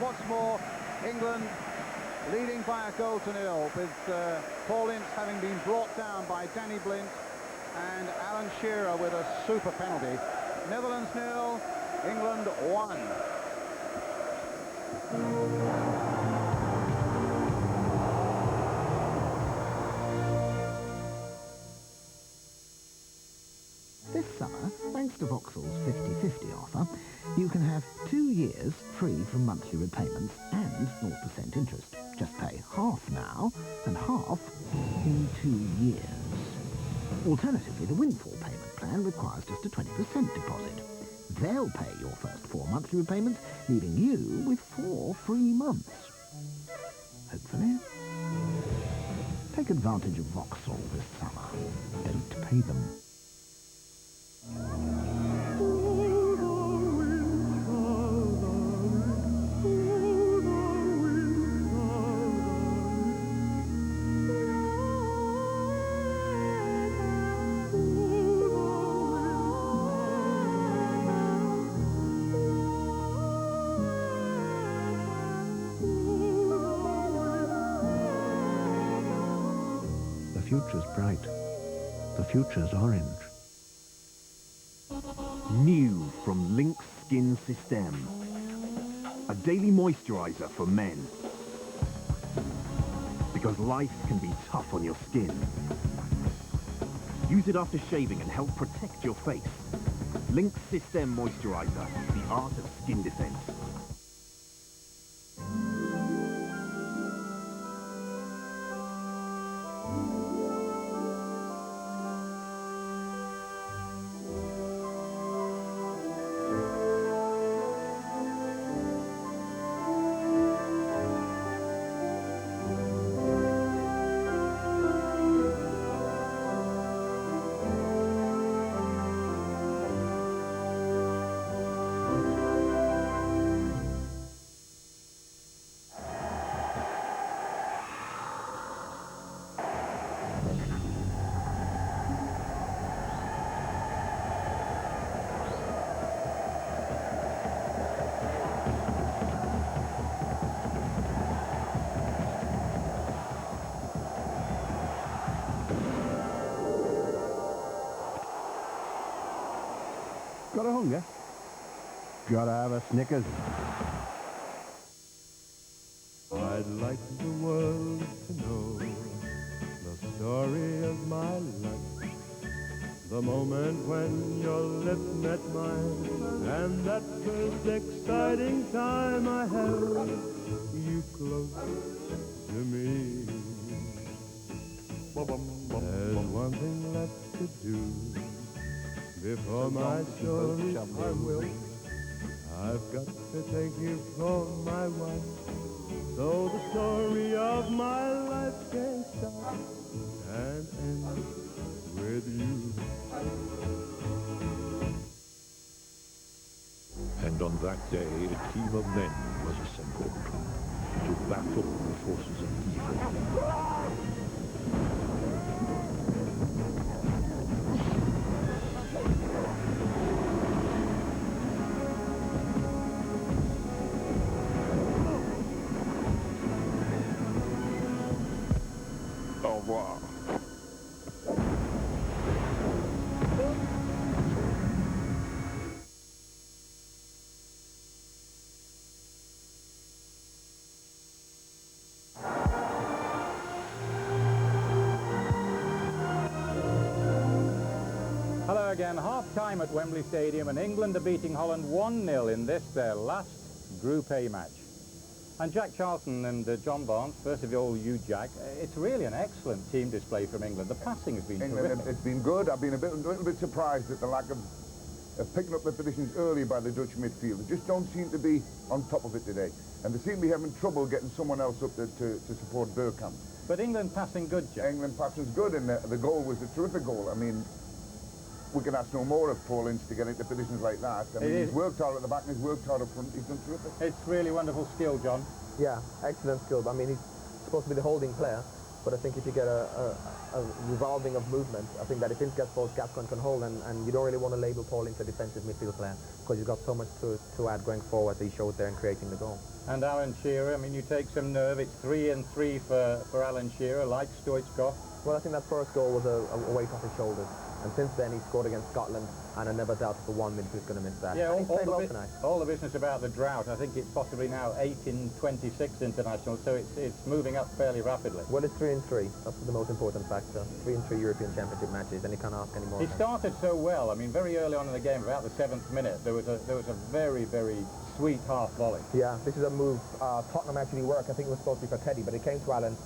once more, England leading by a goal to nil, with Paul Ince having been brought down by Danny Blint and Alan Shearer with a super penalty. Netherlands 0, England 1. This summer, thanks to Vauxhall's 50/50 offer, you can have 2 years free from monthly repayments and 0% interest. Just pay half now and half in 2 years. Alternatively, the windfall payment plan requires just a 20% deposit. They'll pay your first 4 monthly repayments, leaving you with 4 free months. Hopefully. Take advantage of Vauxhall this summer. Don't pay them. The future's bright. The future's orange. New from Link Skin System. A daily moisturizer for men. Because life can be tough on your skin. Use it after shaving and help protect your face. Link System Moisturizer, the art of skin defense. Got a hunger? Gotta have a Snickers. I'd like the world to know the story of my life. The moment when your lips met mine, and that first exciting time I held you close to me. There's one thing left to do before my story ends. I've got to take you for my wife, so the story of my life can start and end with you. And on that day, a team of men was assembled to battle the forces of evil. Au revoir. Hello again. Half-time at Wembley Stadium, and England are beating Holland 1-0 in this, their last Group A match. And Jack Charlton and John Barnes, first of all, you, Jack, it's really an excellent team display from England. The passing has been terrific. It's been good. I've been a little bit surprised at the lack of picking up the positions early by the Dutch midfield. They just don't seem to be on top of it today. And they seem to be having trouble getting someone else up to support Bergkamp. But England passing good, Jack. England passing's good, and the goal was a terrific goal. I mean, we can ask no more of Paul Ince to get into positions like that. I mean, he's worked hard at the back and he's worked hard up front. He's done terrific. It's really wonderful skill, John. Yeah, excellent skill. I mean, he's supposed to be the holding player, But I think if you get a revolving of movement, I think that if Ince gets balls, Gascoigne can hold, and you don't really want to label Paul Ince a defensive midfield player because he's got so much to add going forward that he showed there in creating the goal. And Alan Shearer, I mean, you take some nerve. It's 3-3 for Alan Shearer, like Stoichkov. Well, I think that first goal was a weight off his shoulders. And since then, he scored against Scotland, and I never doubted for 1 minute he was going to miss that. Yeah, and he's played well tonight. All the business about the drought, I think it's possibly now 8 in 26 internationals, so it's moving up fairly rapidly. Well, it's 3-3. That's the most important factor. 3-3 European Championship matches, and you can't ask any more. He started so well. I mean, very early on in the game, about the 7th minute, there was a very, very sweet half volley. Yeah, this is a move Tottenham actually worked. I think it was supposed to be for Teddy, but it came to Allen,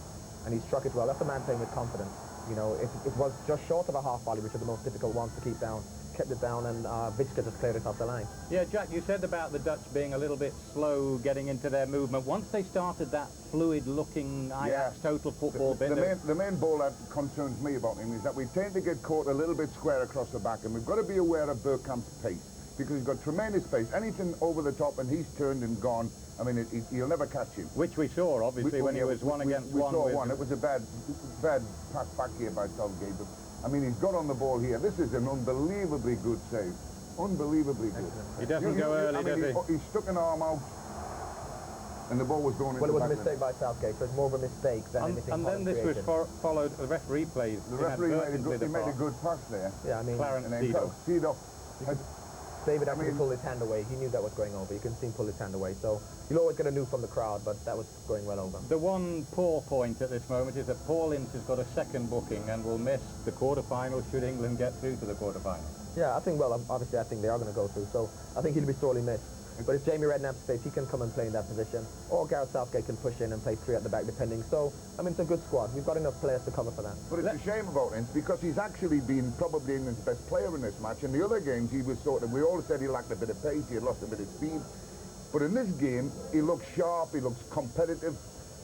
and he struck it well. That's a man playing with confidence. You know, it was just short of a half volley, which are the most difficult ones to keep down. Kept it down, and Victor just cleared it off the line. Yeah, Jack, you said about the Dutch being a little bit slow getting into their movement. Once they started that fluid-looking Ajax total football bit... The main ball that concerns me about him is that we tend to get caught a little bit square across the back, and we've got to be aware of Bergkamp's pace, because he's got tremendous pace. Anything over the top, and he's turned and gone. I mean, you'll never catch him. Which we saw, obviously, when he was one against one. We saw one. It was a bad pass back here by Southgate. But, I mean, he's got on the ball here. This is an unbelievably good save. Unbelievably good. He doesn't go early, does he? He stuck an arm out, and the ball was going into the back. Well, it was a mistake by Southgate, so it's more of a mistake than anything. And then this was followed, the referee plays. The referee made a good pass there. Yeah, I mean... Clarence Seedorf. David actually pulled his hand away. He knew that was going over. You can see him pull his hand away. So you'll always get a new from the crowd, but that was going well over. The one poor point at this moment is that Paul Ince has got a second booking and will miss the quarterfinals should England get through to the quarterfinals. Yeah, I think, well, obviously I think they are going to go through. So I think he'll be sorely missed. But if Jamie Redknapp stays, he can come and play in that position. Or Gareth Southgate can push in and play 3 at the back, depending. So, I mean, it's a good squad. We've got enough players to cover for that. But it's a shame about Ince, because he's actually been probably England's best player in this match. In the other games, he was sort of, we all said he lacked a bit of pace, he had lost a bit of speed. But in this game, he looks sharp, he looks competitive.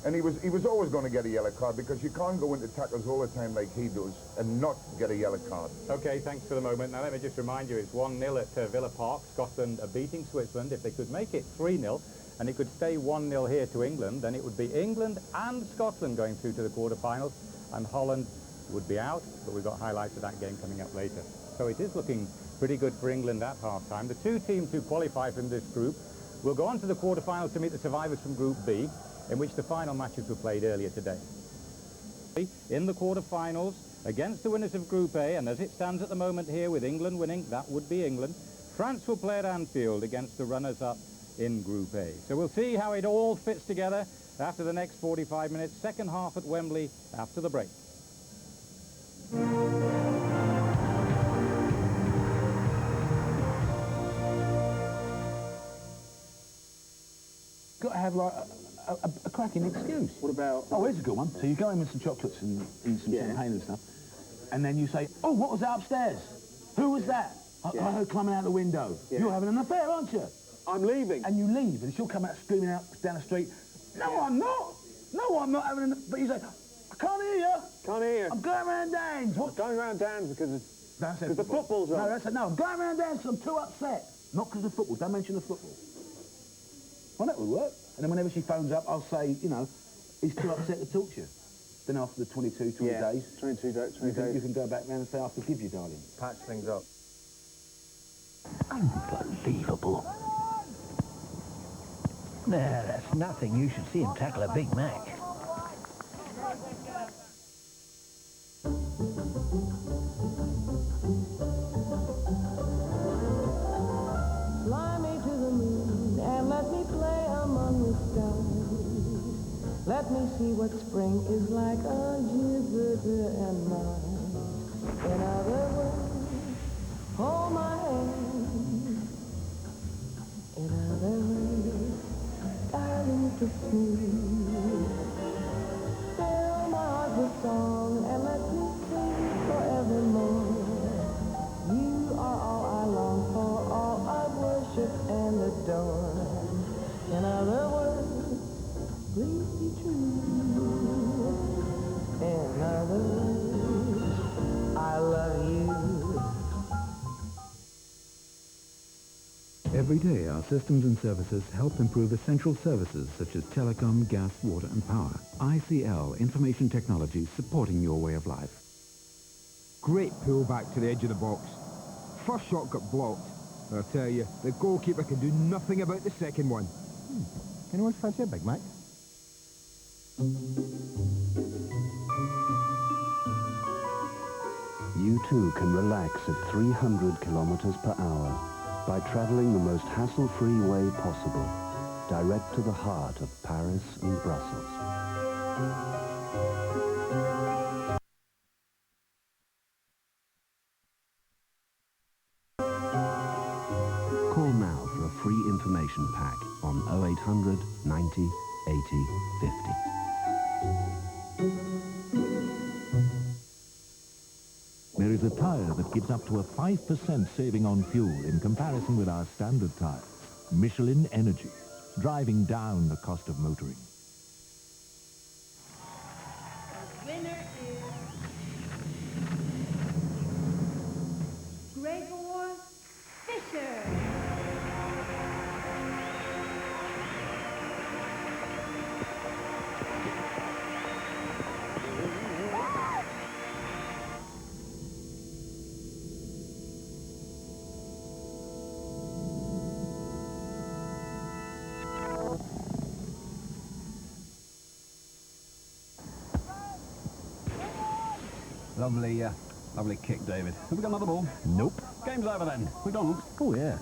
And he was always going to get a yellow card, because you can't go into tackles all the time like he does and not get a yellow card. OK, thanks for the moment. Now, let me just remind you, it's 1-0 at Villa Park. Scotland are beating Switzerland. If they could make it 3-0 and it could stay 1-0 here to England, then it would be England and Scotland going through to the quarterfinals, and Holland would be out, but we've got highlights of that game coming up later. So it is looking pretty good for England at half-time. The 2 teams who qualify from this group will go on to the quarterfinals to meet the survivors from Group B, in which the final matches were played earlier today. In the quarterfinals, against the winners of Group A, and as it stands at the moment here with England winning, that would be England, France will play at Anfield against the runners-up in Group A. So we'll see how it all fits together after the next 45 minutes, second half at Wembley after the break. Got to have like a cracking excuse. What about... Oh, here's a good one. So you go in with some chocolates and some champagne and stuff, and then you say, oh, what was that upstairs? Who was that? I heard climbing out the window. Yeah. You're having an affair, aren't you? I'm leaving. And you leave, and she'll come out screaming out down the street, no, I'm not. No, I'm not having an... But you say, I can't hear you. Can't hear you. I'm going round Dan's. What? Going round Dan's because the football's on. No, that's it. No, I'm going round Dan's because I'm too upset. Not because of football. Don't mention the football. Well, that would work. And then whenever she phones up, I'll say, you know, he's too upset to talk to you. Then after the 20 days... 22 days. You can go back round and say, I forgive you, darling. Patch things up. Unbelievable. Nah, that's nothing. You should see him tackle a Big Mac. Fly me to the moon and let me play among the stars. Let me see what spring is like on Jupiter and Mars. In other words, hold my hand. In other words, darling, kiss me. Fill my heart with song and let me sing forevermore. You are all I long for, all I worship and adore. In other words, please be true. In other words, I love you. If Every day, our systems and services help improve essential services such as telecom, gas, water and power. ICL Information Technology, supporting your way of life. Great pull back to the edge of the box. First shot got blocked. I tell you, the goalkeeper can do nothing about the second one. Anyone fancy a Big Mac? You too can relax at 300 kilometers per hour by traveling the most hassle-free way possible, direct to the heart of Paris and Brussels. Call now for a free information pack on 0800 90 80 50. There is a tyre that gives up to a 5% saving on fuel in comparison with our standard tyres. Michelin Energy, driving down the cost of motoring. The winner is Gregor Fisher. Lovely kick, David. Have we got another ball? Nope. Game's over then. McDonald's? Oh, yeah.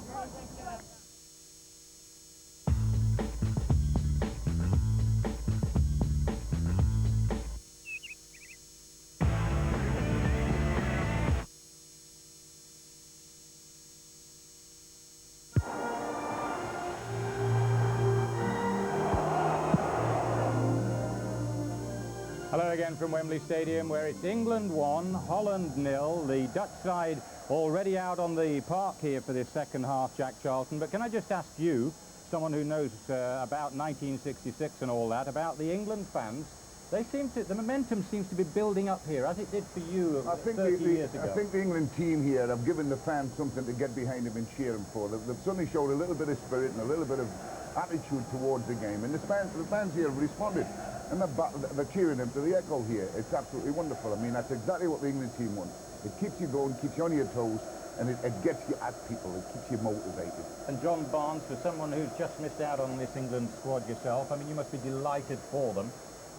Hello again from Wembley Stadium, where it's England 1, Holland 0. The Dutch side already out on the park here for this second half, Jack Charlton. But can I just ask you, someone who knows about 1966 and all that, about the England fans? They seem to, the momentum seems to be building up here, as it did for you 30 years ago. I think the England team here have given the fans something to get behind them and cheer them for. They've suddenly showed a little bit of spirit and a little bit of attitude towards the game, and the fans here have responded. And they're cheering them to the echo here. It's absolutely wonderful. I mean, that's exactly what the England team wants. It keeps you going, keeps you on your toes, and it gets you at people. It keeps you motivated. And John Barnes, for someone who's just missed out on this England squad yourself, I mean, you must be delighted for them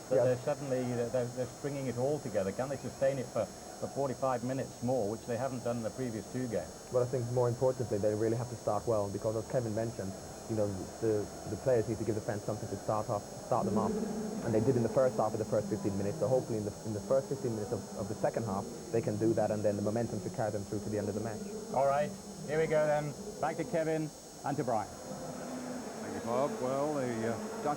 that they're suddenly they're stringing it all together. Can they sustain it for 45 minutes more, which they haven't done in the previous two games? Well, I think more importantly, they really have to start well, because as Kevin mentioned, you know, the players need to give the fans something to start them off, and they did in the first half of the first 15 minutes. So hopefully in the first 15 minutes of the second half, they can do that, and then the momentum should carry them through to the end of the match. All right, here we go then. Back to Kevin and to Brian. Thank you, Bob. Well, the Dutch